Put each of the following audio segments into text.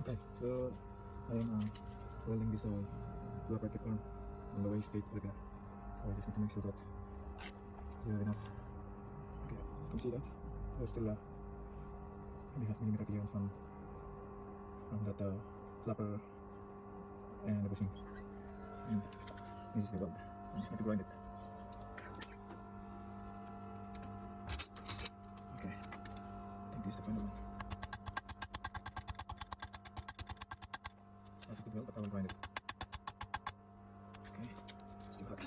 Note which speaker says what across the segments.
Speaker 1: Okay, so I am welding this flapper kit arm on the way straight for the car. So I just need to make sure that it's enough. Okay, you can see that there's still maybe half-millimeter clearance from that flapper and the bushing. And this is the weld. I just need to grind it. Okay, I think this is the final one. Not a good weld, but I will grind it. Okay, still hot.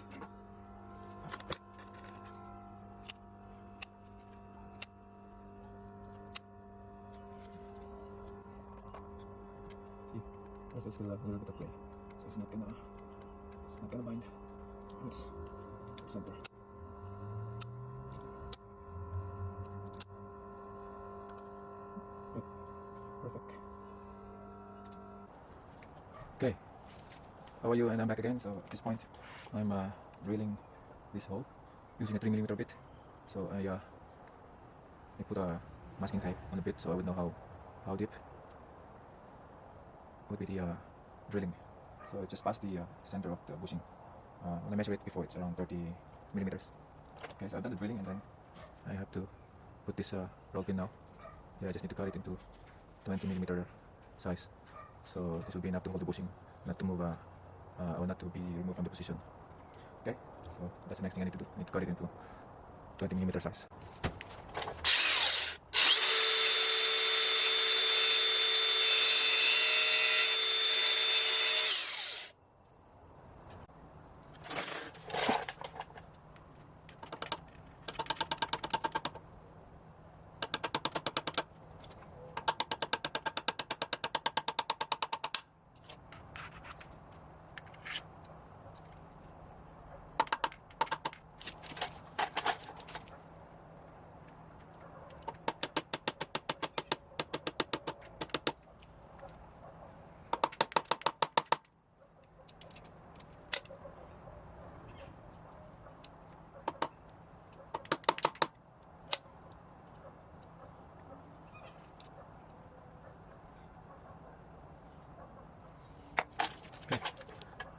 Speaker 1: See, also still a little bit of play, so it's not gonna bind. It's center. Yep, perfect. Okay, how are you? And I'm back again. So at this point, I'm drilling this hole using a 3mm bit. So I put a masking tape on the bit so I would know how deep would be the drilling. So it just past the center of the bushing. When I measure it before, it's around 30mm. Okay, so I've done the drilling, and then I have to put this roll pin now. Yeah, I just need to cut it into 20mm size. So this will be enough to hold the bushing, not to move or not to be removed from the position. Okay, so that's the next thing I need to do. I need to cut it into 20mm size.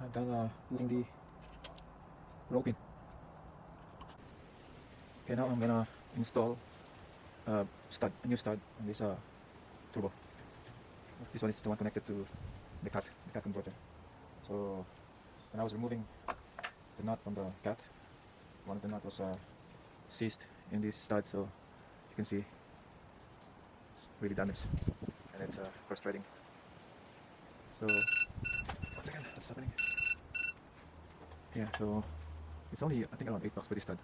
Speaker 1: I've done putting the roll pin. Okay, now I'm gonna install a new stud on this turbo. This one is the one connected to the cat converter. So when I was removing the nut from the cat, one of the nut was seized in this stud, so you can see it's really damaged and it's frustrating. So one second, what's happening? Yeah, so it's only I think around $8 for this stud,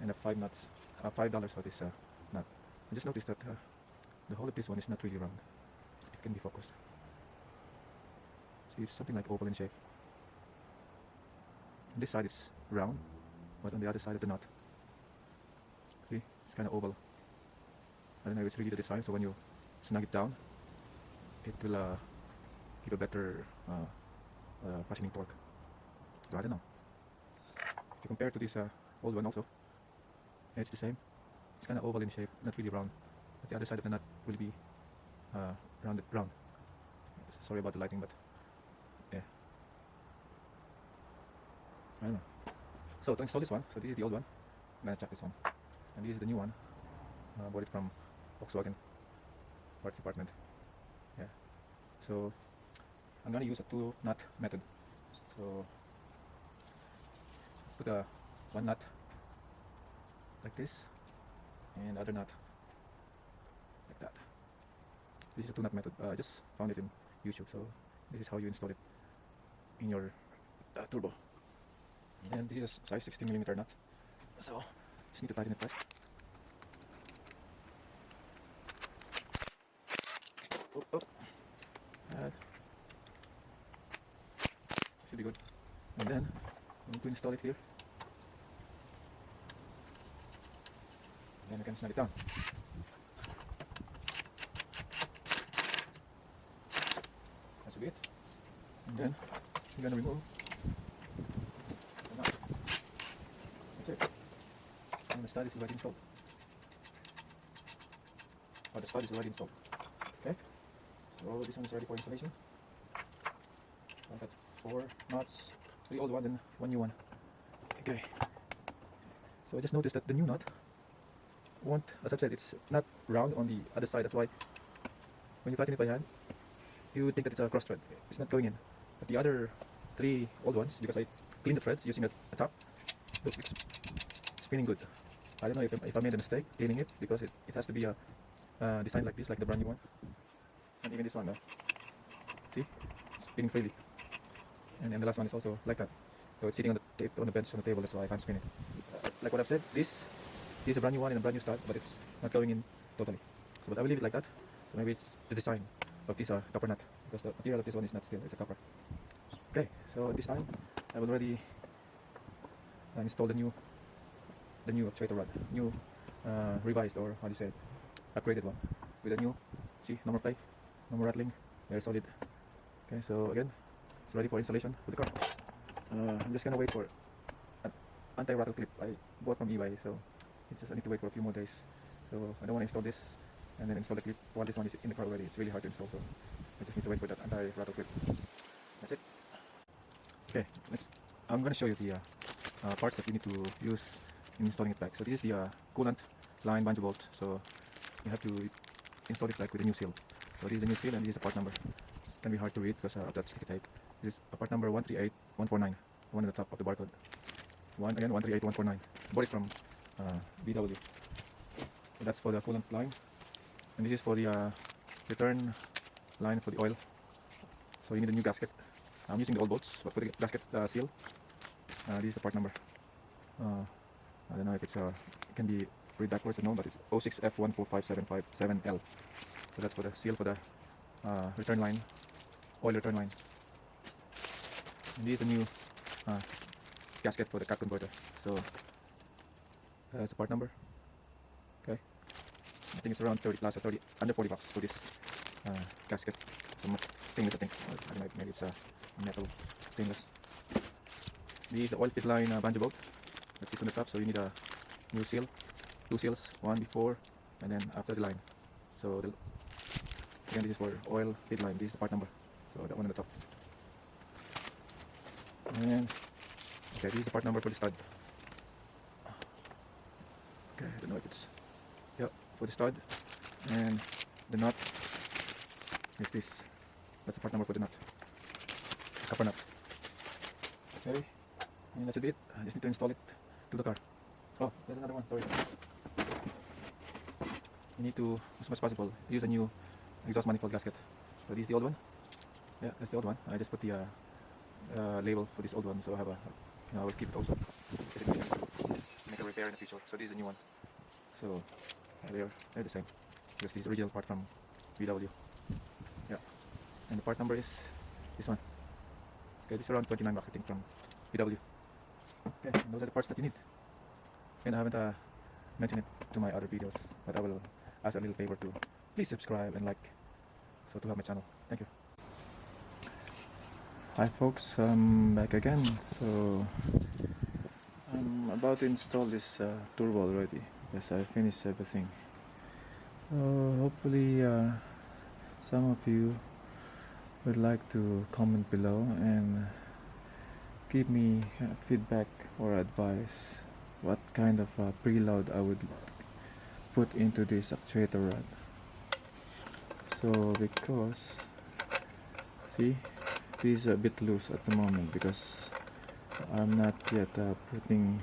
Speaker 1: and $5 for this nut. I just noticed that the hole of this one is not really round. It can be focused. See, it's something like oval in shape. On this side is round, but on the other side of the nut, see, it's kind of oval. I don't know if it's really the design, so when you snug it down, it will give a better fastening torque. So I don't know. If you compare to this old one also, it's the same. It's kind of oval in shape, not really round. But the other side of the nut will be round. Sorry about the lighting, but yeah. I don't know. So to install this one, so this is the old one. I'm gonna check this one, and this is the new one. Bought it from Volkswagen parts department. Yeah. So I'm gonna use a 2-nut method. So put one nut like this and other nut like that. This is a 2-nut method. I just found it in YouTube, so this is how you install it in your turbo. And this is a size 16mm nut, so just need to tighten it first. Oh. Should be good. And then I'm going to install it here. Then we can snap it down. That should be it. And then I'm going to remove the nut. That's it. And the stud is already installed. The stud is already installed. Okay. So So this one is ready for installation. I've got 4 nuts, 3 old ones and 1 new one. Okay. So I just noticed that the new nut won't, as I've said, it's not round on the other side. That's why when you tighten it by hand, you would think that it's a cross thread. It's not going in. But the other 3 old ones, because I cleaned the threads using a top, look, it's spinning good. I don't know if I made a mistake cleaning it, because it has to be a design like this, like the brand new one. And even this one, see, it's spinning freely. And then the last one is also like that. So it's sitting on the bench on the table. That's why I can't spin it. Like what I've said, this is a brand new one and a brand new stud, but it's not going in totally. So but I will leave it like that. So maybe it's the design of this copper nut, because the material of this one is not steel, it's a copper. Okay, so this time I've already installed the new actuator rod, new revised, or how do you say it, upgraded one, with a new, see, no more play, no more rattling, very solid. Okay, so again, it's ready for installation with the car. I'm just gonna wait for an anti-rattle clip I bought from eBay, so it's just I need to wait for a few more days. So I don't want to install this and then install the clip while this one is in the car already. It's really hard to install, so I just need to wait for that anti-rattle clip. That's it. Okay, I'm gonna show you the parts that you need to use in installing it back. So this is the coolant line banjo bolt. So you have to install it back with a new seal. So this is the new seal and this is the part number. It can be hard to read because of that sticky tape. This is part number 138149, the one on the top of the barcode. Again, 138149. Bought it from BW. So that's for the coolant line. And this is for the return line for the oil. So you need a new gasket. I'm using the old bolts, but for the gasket seal, this is the part number. I don't know if it's it can be read backwards or no, but it's 06F145757L. So that's for the seal for the return line, oil return line. And this is a new gasket for the cap converter. So that's the part number. Okay, I think it's around 30 plus or 30 under 40 bucks for this gasket. Some stainless, I think. I don't know, maybe it's metal stainless. This is the oil fill line banjo bolt that sits on the top, so you need a new seal, 2 seals, one before and then after the line. So again, this is for oil fill line. This is the part number, so that one on the top. And okay, this is the part number for the stud. Okay, I don't know if it's, yeah, for the stud. And the nut is this. That's the part number for the nut, copper nut. Okay, and that's it. I just need to install it to the car. Oh, there's another one, sorry. You need to, as much as possible, use a new exhaust manifold gasket. So this is the old one. Yeah, that's the old one. I just put the label for this old one, so I have I will keep it also. Make a repair in the future. So this is a new one. So they're the same. Because this is original part from VW. Yeah. And the part number is this one. Okay, this is around 29 bucks I think from VW. Okay, those are the parts that you need. And I haven't mentioned it to my other videos, but I will ask a little favor to please subscribe and like, so to help my channel. Thank you. Hi folks, I'm back again. So I'm about to install this turbo already. Yes, I finished everything. Hopefully some of you would like to comment below and give me feedback or advice what kind of preload I would put into this actuator rod. So because see, this is a bit loose at the moment because I'm not yet putting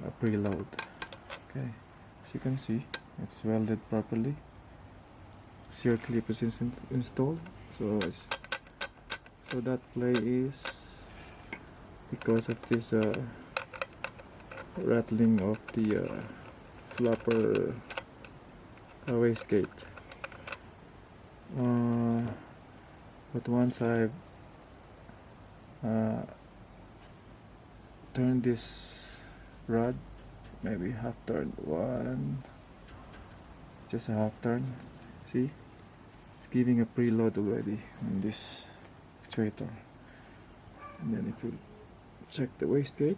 Speaker 1: a preload. Okay, as you can see, it's welded properly. Sear clip is installed, so that play is because of this rattling of the flapper wastegate. But once I've turned this rod, maybe half turn, just a half turn, see, it's giving a preload already on this actuator. And then if you check the wastegate,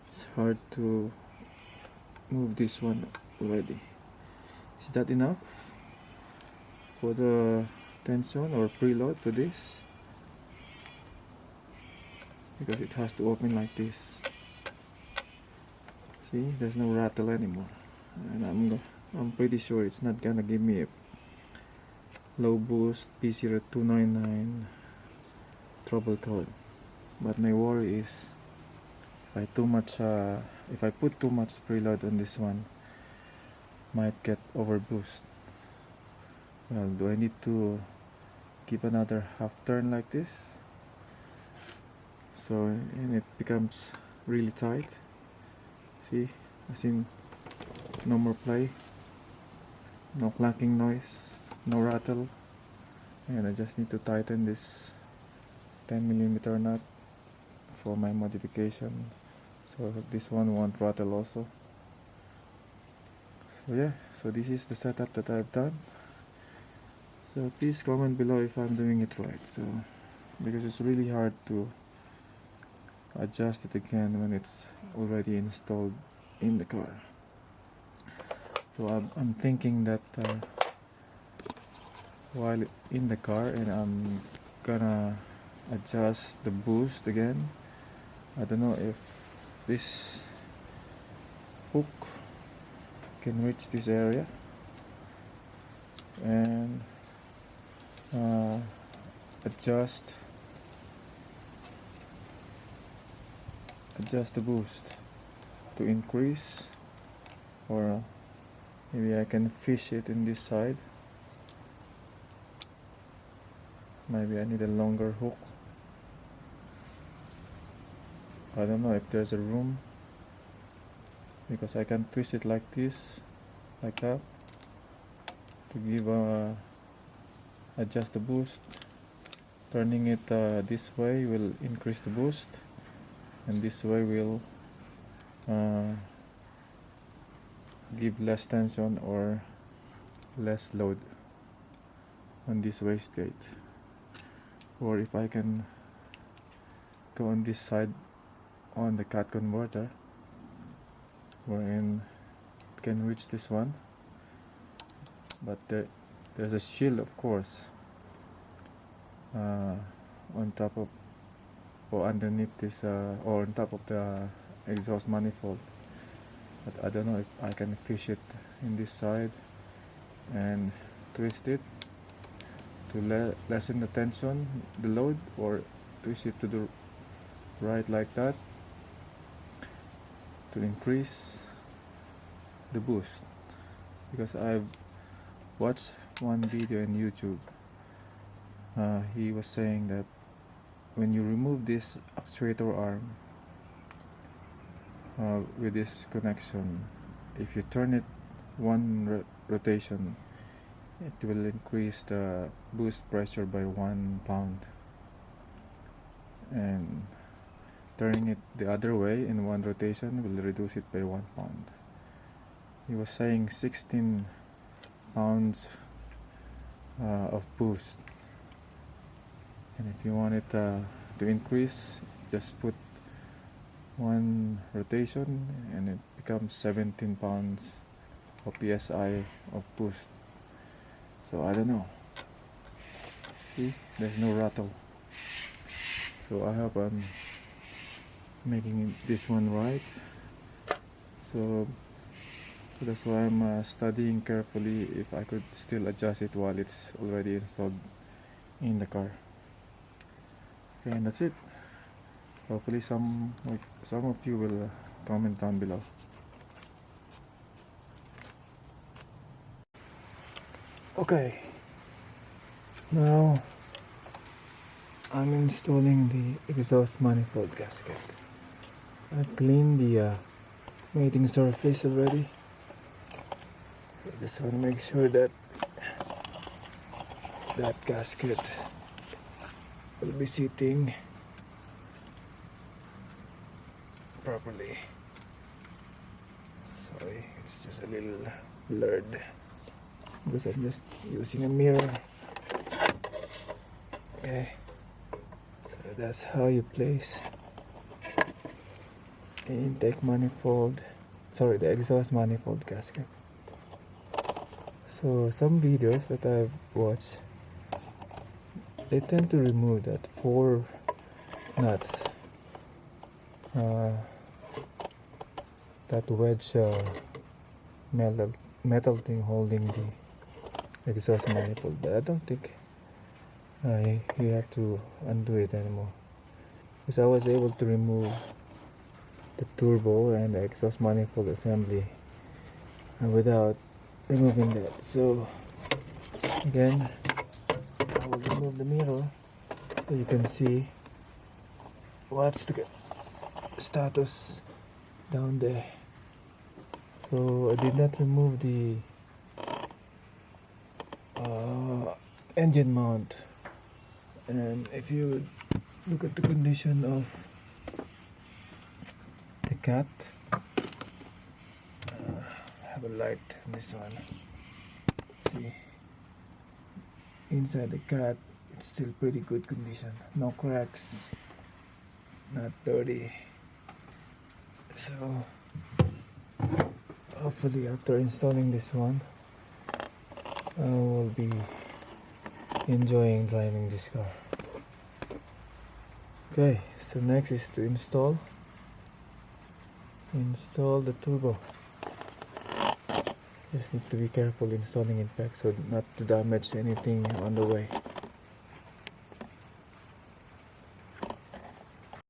Speaker 1: it's hard to move this one already. Is that enough? put a tension or preload to this, because it has to open like this. See, there's no rattle anymore, and I'm pretty sure it's not gonna give me a low boost P0299 trouble code. But my worry is if I put too much preload on this one, might get overboost. Well, do I need to give another half turn like this? So, and it becomes really tight. See, as in no more play, no clacking noise, no rattle, and I just need to tighten this 10mm nut for my modification, so this one won't rattle also. So yeah, so this is the setup that I've done. So please comment below if I'm doing it right, so because it's really hard to adjust it again when it's already installed in the car. So I'm thinking that while in the car, and I'm gonna adjust the boost again. I don't know if this hook can reach this area, and adjust the boost to increase, or maybe I can fish it in this side. Maybe I need a longer hook. I don't know if there's a room, because I can twist it like this, like that, to give adjust the boost. Turning it this way will increase the boost, and this way will give less tension or less load on this wastegate. Or if I can go on this side on the cat converter, wherein it can reach this one, but there's a shield, of course, on top of or underneath this or on top of the exhaust manifold. But I don't know if I can fish it in this side and twist it to lessen the tension, the load, or twist it to the right like that to increase the boost. Because I've watched one video on YouTube, he was saying that when you remove this actuator arm with this connection, if you turn it one rotation, it will increase the boost pressure by 1 pound, and turning it the other way in one rotation will reduce it by 1 pound. He was saying 16 pounds of boost, and if you want it to increase, just put one rotation and it becomes 17 pounds of PSI of boost. So I don't know. See, there's no rattle. So I hope I'm making this one right. So that's why I'm studying carefully if I could still adjust it while it's already installed in the car. Okay, and that's it. Hopefully some of you will comment down below. Okay, now I'm installing the exhaust manifold gasket. I cleaned the mating surface already. I just want to make sure that gasket will be sitting properly. Sorry, it's just a little blurred because I'm just using a mirror. Okay, so that's how you place the intake manifold, sorry, the exhaust manifold gasket.
Speaker 2: So some videos that I've watched, they tend to remove that 4 nuts, that wedge metal thing holding the exhaust manifold. But I don't think you have to undo it anymore, because I was able to remove the turbo and the exhaust manifold assembly without removing that. So again, I will remove the mirror so you can see what's the status down there. So I did not remove the engine mount, and if you look at the condition of the cat, have a light in this one. See, inside the cat, it's still pretty good condition, no cracks, not dirty. So hopefully after installing this one, I will be enjoying driving this car. Okay, so next is to install the turbo. Just need to be careful installing it back so not to damage anything on the way.